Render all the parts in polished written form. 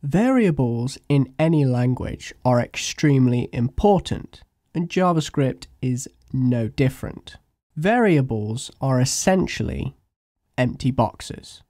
Variables in any language are extremely important, and JavaScript is no different. Variables are essentially empty boxes.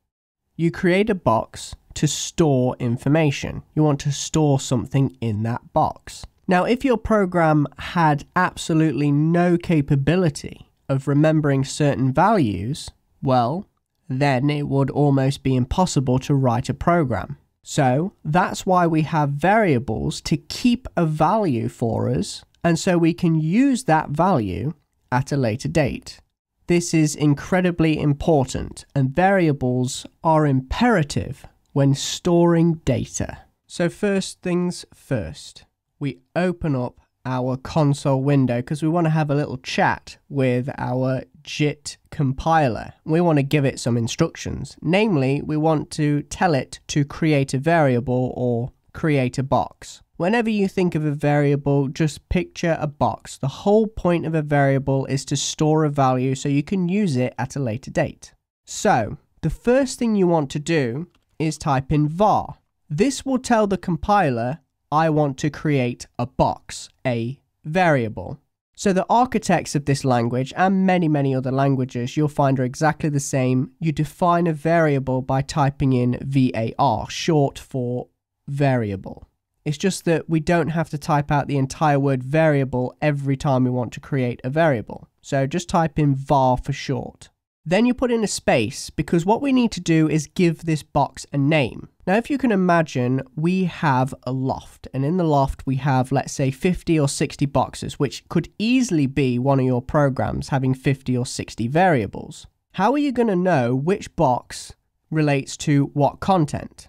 You create a box to store information. You want to store something in that box. Now, if your program had absolutely no capability of remembering certain values, well, then it would almost be impossible to write a program. So that's why we have variables to keep a value for us, and so we can use that value at a later date. This is incredibly important, and variables are imperative when storing data. So first things first, we open up our console window because we want to have a little chat with our JIT compiler. We want to give it some instructions. Namely, we want to tell it to create a variable or create a box. Whenever you think of a variable, just picture a box. The whole point of a variable is to store a value so you can use it at a later date. So the first thing you want to do is type in var. This will tell the compiler, I want to create a box, a variable. So the architects of this language and many other languages you'll find are exactly the same. You define a variable by typing in var, short for variable. It's just that we don't have to type out the entire word variable every time we want to create a variable. So just type in var for short. Then you put in a space because what we need to do is give this box a name. Now, if you can imagine, we have a loft, and in the loft we have, let's say, 50 or 60 boxes, which could easily be one of your programs having 50 or 60 variables. How are you going to know which box relates to what content?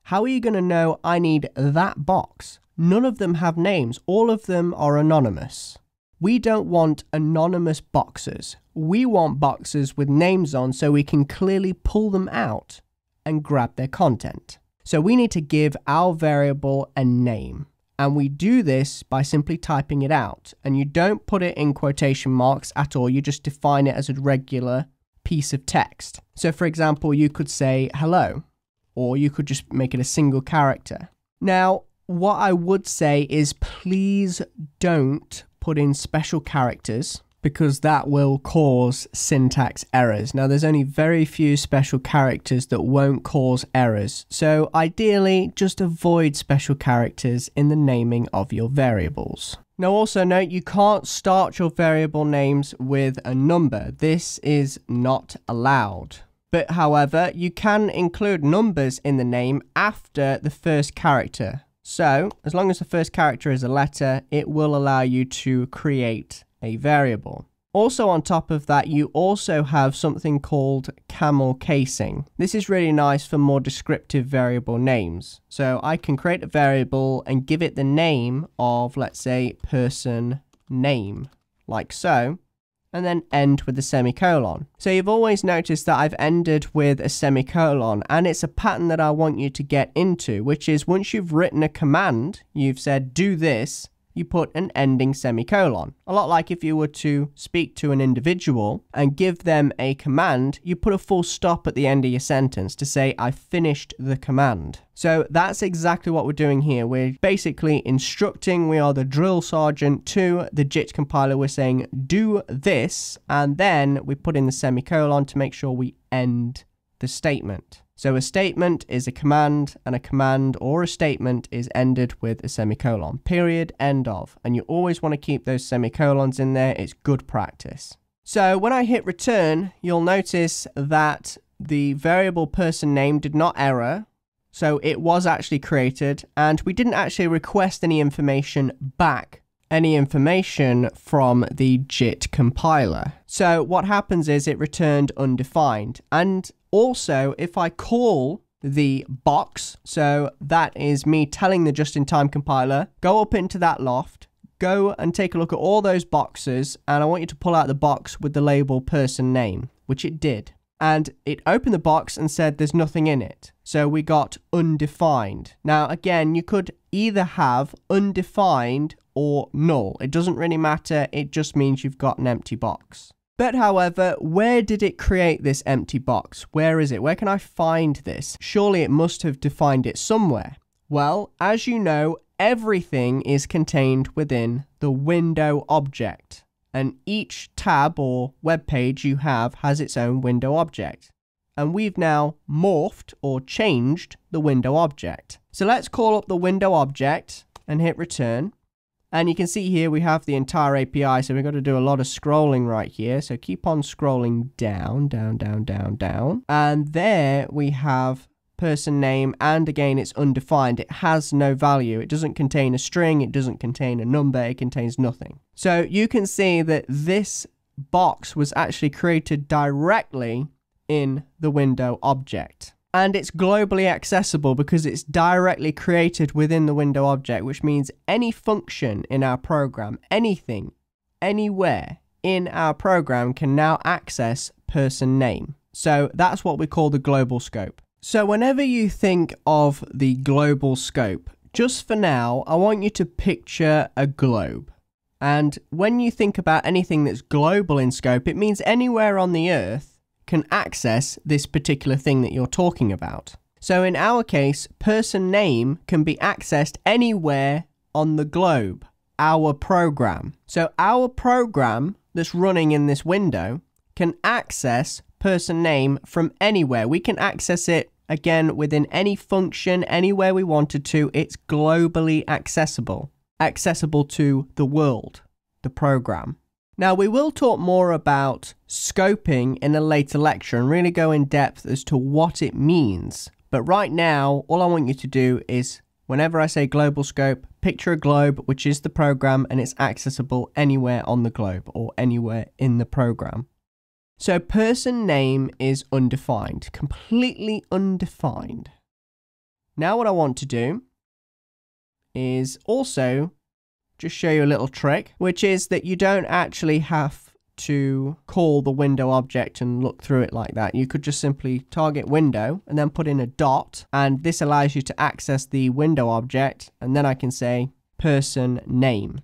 How are you going to know I need that box? None of them have names. All of them are anonymous. We don't want anonymous boxes. We want boxes with names on so we can clearly pull them out and grab their content. So we need to give our variable a name. And we do this by simply typing it out. And you don't put it in quotation marks at all. You just define it as a regular piece of text. So for example, you could say hello, or you could just make it a single character. Now, what I would say is please don't put in special characters because that will cause syntax errors. Now, there's only very few special characters that won't cause errors. So ideally, just avoid special characters in the naming of your variables. Now, also note, you can't start your variable names with a number. This is not allowed. But however, you can include numbers in the name after the first character. So, as long as the first character is a letter, it will allow you to create a variable. Also on top of that, you also have something called Camel Casing. This is really nice for more descriptive variable names. So I can create a variable and give it the name of, let's say, person name, like so, and then end with a semicolon. So you've always noticed that I've ended with a semicolon, and it's a pattern that I want you to get into, which is once you've written a command, you've said do this, you put an ending semicolon. A lot like if you were to speak to an individual and give them a command, you put a full stop at the end of your sentence to say, I finished the command. So that's exactly what we're doing here. We're basically instructing, we are the drill sergeant to the JIT compiler. We're saying, do this, and then we put in the semicolon to make sure we end the statement. So a statement is a command, and a command or a statement is ended with a semicolon. Period, end of. And you always want to keep those semicolons in there. It's good practice. So when I hit return, you'll notice that the variable person name did not error. So it was actually created, and we didn't actually request any information back, any information from the JIT compiler. So what happens is it returned undefined. And also, if I call the box, so that is me telling the just-in-time compiler, go up into that loft, go and take a look at all those boxes, and I want you to pull out the box with the label person name, which it did. And it opened the box and said there's nothing in it. So we got undefined. Now, again, you could either have undefined or null. It doesn't really matter. It just means you've got an empty box. But however, where did it create this empty box? Where is it? Where can I find this? Surely it must have defined it somewhere. Well, as you know, everything is contained within the window object, and each tab or web page you have has its own window object. And we've now morphed or changed the window object. So let's call up the window object and hit return. And you can see here we have the entire API, so we've got to do a lot of scrolling right here. So keep on scrolling down, down, down, down, down. And there we have person name, and again it's undefined. It has no value. It doesn't contain a string, it doesn't contain a number, it contains nothing. So you can see that this box was actually created directly in the window object. And it's globally accessible because it's directly created within the window object, which means any function in our program, anything, anywhere in our program can now access person name. So that's what we call the global scope. So whenever you think of the global scope, just for now, I want you to picture a globe. And when you think about anything that's global in scope, it means anywhere on the earth can access this particular thing that you're talking about. So in our case, person name can be accessed anywhere on the globe, our program. So our program that's running in this window can access person name from anywhere. We can access it again within any function, anywhere we wanted to. It's globally accessible to the world, the program. Now, we will talk more about scoping in a later lecture and really go in depth as to what it means. But right now, all I want you to do is, whenever I say global scope, picture a globe, which is the program, and it's accessible anywhere on the globe or anywhere in the program. So person name is undefined, completely undefined. Now what I want to do is also just show you a little trick, which is that you don't actually have to call the window object and look through it like that. You could just simply target window and then put in a dot, and this allows you to access the window object, and then I can say person name,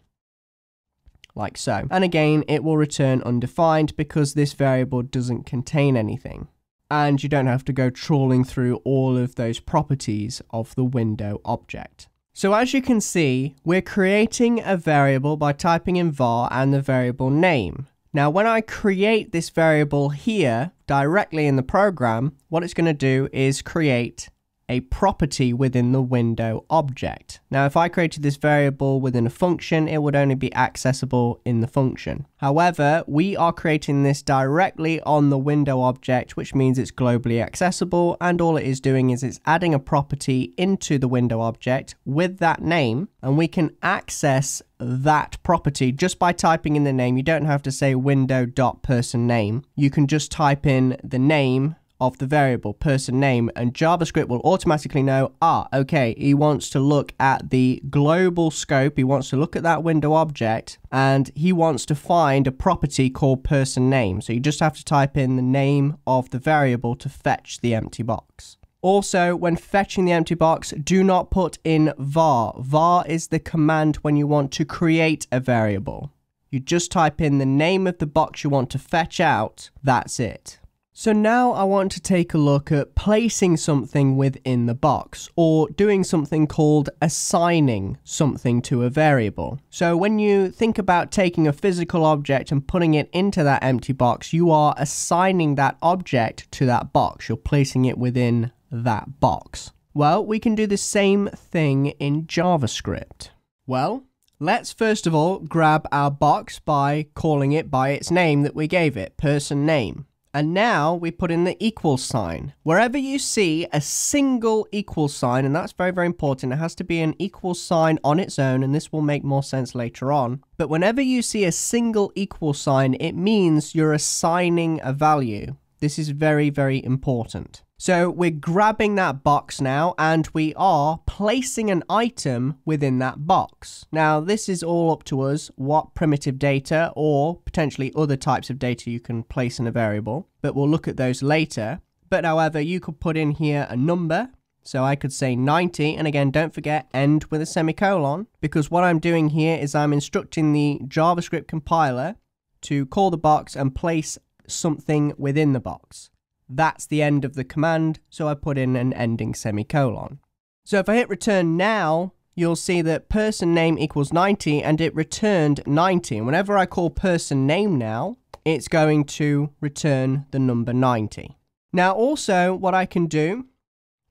like so. And again, it will return undefined because this variable doesn't contain anything. And you don't have to go trawling through all of those properties of the window object. So as you can see, we're creating a variable by typing in var and the variable name. Now, when I create this variable here directly in the program, what it's going to do is create a property within the window object. Now, if I created this variable within a function, it would only be accessible in the function. However, we are creating this directly on the window object, which means it's globally accessible, and all it is doing is it's adding a property into the window object with that name, and we can access that property just by typing in the name. You don't have to say window.personName. You can just type in the name of the variable person name, and JavaScript will automatically know, okay, he wants to look at the global scope, he wants to look at that window object, and he wants to find a property called person name. So you just have to type in the name of the variable to fetch the empty box. Also, when fetching the empty box, do not put in var. Var is the command when you want to create a variable. You just type in the name of the box you want to fetch out, that's it. So now I want to take a look at placing something within the box, or doing something called assigning something to a variable. So when you think about taking a physical object and putting it into that empty box, you are assigning that object to that box. You're placing it within that box. Well, we can do the same thing in JavaScript. Well, let's first of all grab our box by calling it by its name that we gave it, person name. And now we put in the equal sign. Wherever you see a single equal sign, and that's very, very important, it has to be an equal sign on its own, and this will make more sense later on. But whenever you see a single equal sign, it means you're assigning a value. This is very, very important. So we're grabbing that box now, and we are placing an item within that box. Now, this is all up to us, what primitive data or potentially other types of data you can place in a variable, but we'll look at those later. But however, you could put in here a number. So I could say 90, and again, don't forget, end with a semicolon, because what I'm doing here is I'm instructing the JavaScript compiler to call the box and place something within the box. That's the end of the command, so I put in an ending semicolon. So if I hit return now, you'll see that person name equals 90 and it returned 90. And whenever I call person name now, it's going to return the number 90. Now also what I can do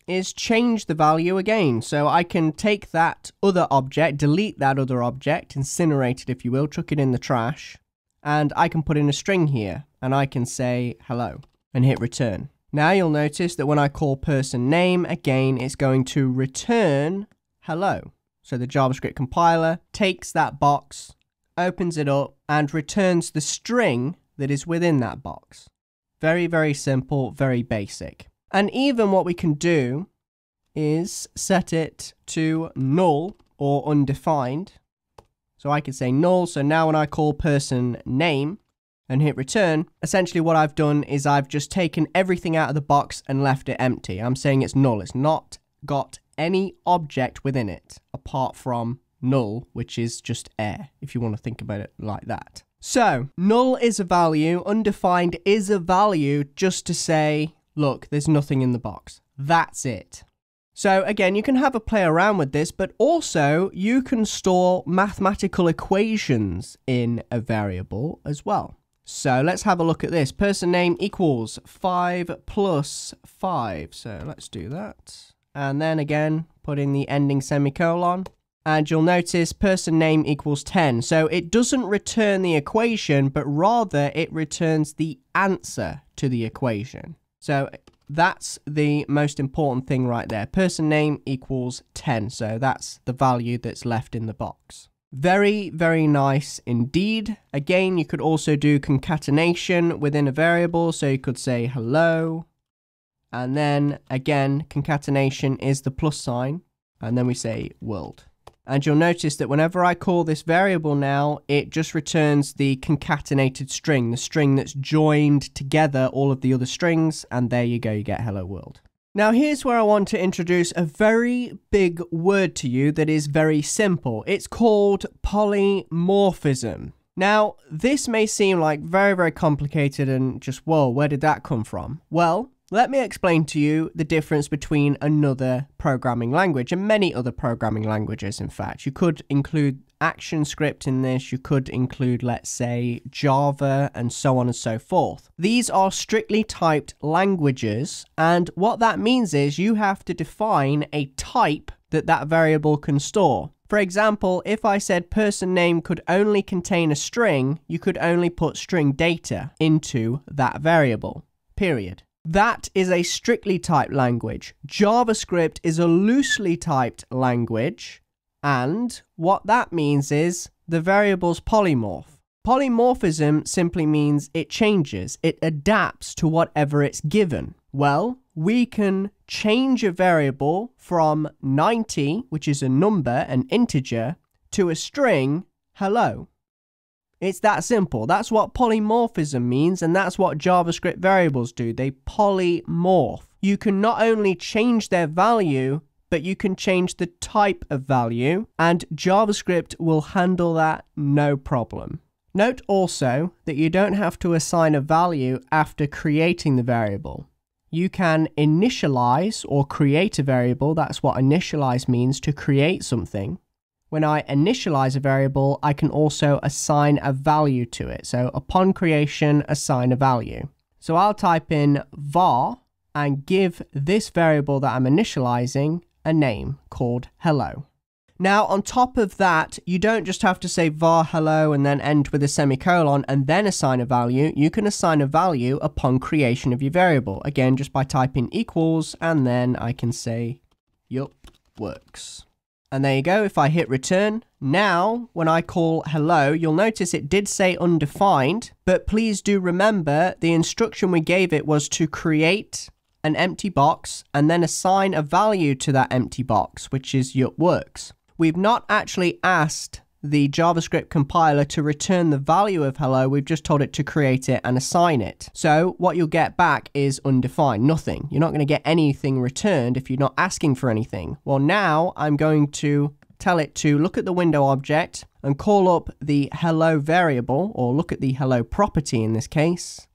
is change the value again. So I can take that other object, delete that other object, incinerate it if you will, chuck it in the trash, and I can put in a string here and I can say hello and hit return. Now you'll notice that when I call person name again, it's going to return hello. So the JavaScript compiler takes that box, opens it up, and returns the string that is within that box. Very, very simple, very basic. And even what we can do is set it to null or undefined. So I could say null. So now when I call person name and hit return, essentially what I've done is I've just taken everything out of the box and left it empty. I'm saying it's null. It's not got any object within it apart from null, which is just air, if you want to think about it like that. So null is a value, undefined is a value, just to say, look, there's nothing in the box. That's it. So again, you can have a play around with this, but also you can store mathematical equations in a variable as well. So let's have a look at this. Person name equals 5 plus 5. So let's do that. And then again, put in the ending semicolon. And you'll notice person name equals 10. So it doesn't return the equation, but rather it returns the answer to the equation. So that's the most important thing right there. Person name equals 10. So that's the value that's left in the box. Very, very nice indeed. Again, you could also do concatenation within a variable. So you could say hello. And then again, concatenation is the plus sign. And then we say world. And you'll notice that whenever I call this variable now, it just returns the concatenated string, the string that's joined together all of the other strings. And there you go, you get hello world. Now here's where I want to introduce a very big word to you that is very simple. It's called polymorphism. Now, this may seem like very, very complicated and just, whoa, where did that come from? Well, let me explain to you the difference between another programming language and many other programming languages, in fact. You could include ActionScript in this, you could include, let's say, Java, and so on and so forth. These are strictly typed languages, and what that means is you have to define a type that that variable can store. For example, if I said person name could only contain a string, you could only put string data into that variable, period. That is a strictly typed language. JavaScript is a loosely typed language, and what that means is the variable's polymorph. Polymorphism simply means it changes, it adapts to whatever it's given. Well, we can change a variable from 90, which is a number, an integer, to a string, hello. It's that simple. That's what polymorphism means, and that's what JavaScript variables do. They polymorph. You can not only change their value, but you can change the type of value, and JavaScript will handle that no problem. Note also that you don't have to assign a value after creating the variable. You can initialize or create a variable. That's what initialize means, to create something. When I initialize a variable, I can also assign a value to it. So upon creation, assign a value. So I'll type in var and give this variable that I'm initializing a name called hello. Now, on top of that, you don't just have to say var hello and then end with a semicolon and then assign a value. You can assign a value upon creation of your variable. Again, just by typing equals, and then I can say, yup, works. And there you go. If I hit return, now when I call hello, you'll notice it did say undefined, but please do remember the instruction we gave it was to create an empty box and then assign a value to that empty box, which is yup, works. We've not actually asked the JavaScript compiler to return the value of hello. We've just told it to create it and assign it. So what you'll get back is undefined, nothing. You're not going to get anything returned if you're not asking for anything. Well, now I'm going to tell it to look at the window object and call up the hello variable, or look at the hello property in this case,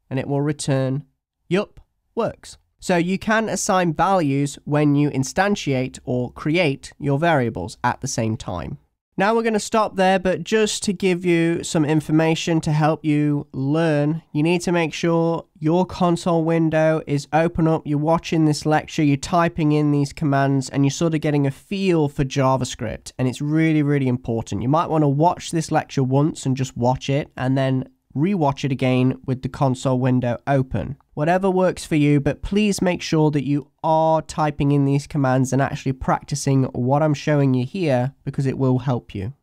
and it will return, yup, works. So you can assign values when you instantiate or create your variables at the same time. Now we're going to stop there, but just to give you some information to help you learn, you need to make sure your console window is open up, you're watching this lecture, you're typing in these commands, and you're sort of getting a feel for JavaScript, and it's really, really important. You might want to watch this lecture once and just watch it, and then rewatch it again with the console window open. Whatever works for you, but please make sure that you are typing in these commands and actually practicing what I'm showing you here, because it will help you.